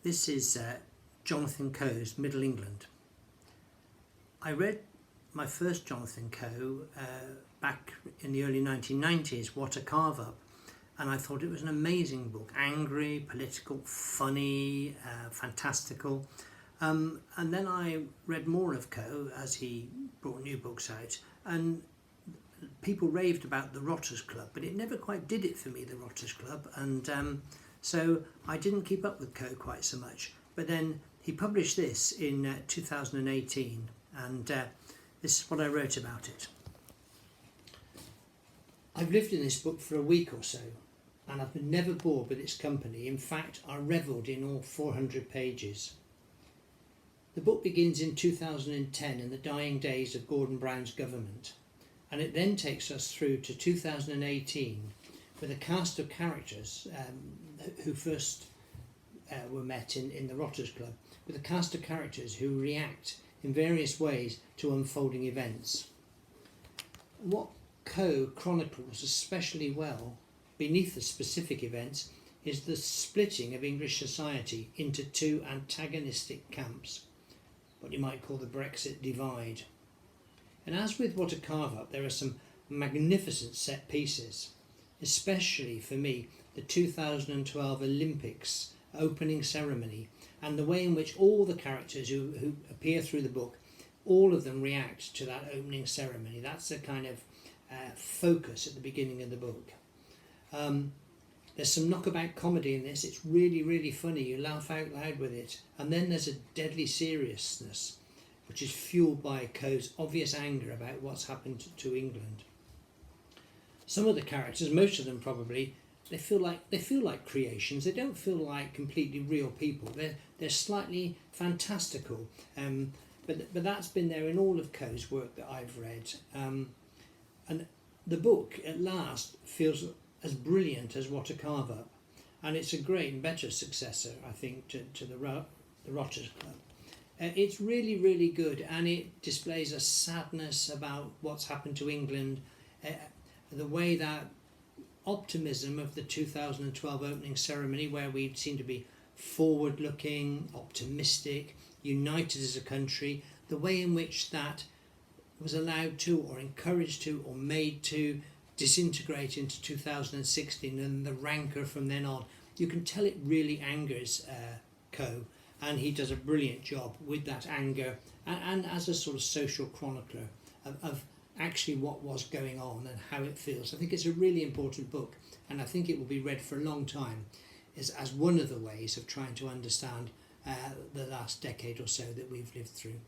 This is Jonathan Coe's Middle England. I read my first Jonathan Coe back in the early 1990s, What a Carve Up, and I thought it was an amazing book, angry, political, funny, fantastical. And then I read more of Coe as he brought new books out, and people raved about the Rotters Club, but it never quite did it for me, the Rotters Club, and so I didn't keep up with Coe quite so much. But then he published this in 2018, and this is what I wrote about it. I've lived in this book for a week or so, and I've been never bored with its company. In fact, I revelled in all 400 pages. The book begins in 2010 in the dying days of Gordon Brown's government, and it then takes us through to 2018 with a cast of characters who first were met in the Rotters Club, with a cast of characters who react in various ways to unfolding events. What Coe chronicles especially well, beneath the specific events, is the splitting of English society into two antagonistic camps, what you might call the Brexit divide. And as with What a Carve Up, there are some magnificent set pieces, especially for me the 2012 Olympics opening ceremony, and the way in which all the characters who appear through the book, all of them react to that opening ceremony. That's a kind of focus at the beginning of the book. There's some knockabout comedy in this. It's really, really funny. You laugh out loud with it. And then there's a deadly seriousness, which is fueled by Coe's obvious anger about what's happened to England. Some of the characters, most of them probably, they feel like creations. They don't feel like completely real people. They're slightly fantastical, but that's been there in all of Coe's work that I've read. And the book at last feels as brilliant as What a Carve Up, and it's a great and better successor, I think, to the Rotters Club. It's really, really good, and it displays a sadness about what's happened to England, the way that optimism of the 2012 opening ceremony, where we seem to be forward-looking, optimistic, united as a country, the way in which that was allowed to, or encouraged to, or made to disintegrate into 2016, and the rancour from then on. You can tell it really angers Coe, and he does a brilliant job with that anger and as a sort of social chronicler of actually what was going on and how it feels. I think it's a really important book, and I think it will be read for a long time as one of the ways of trying to understand the last decade or so that we've lived through.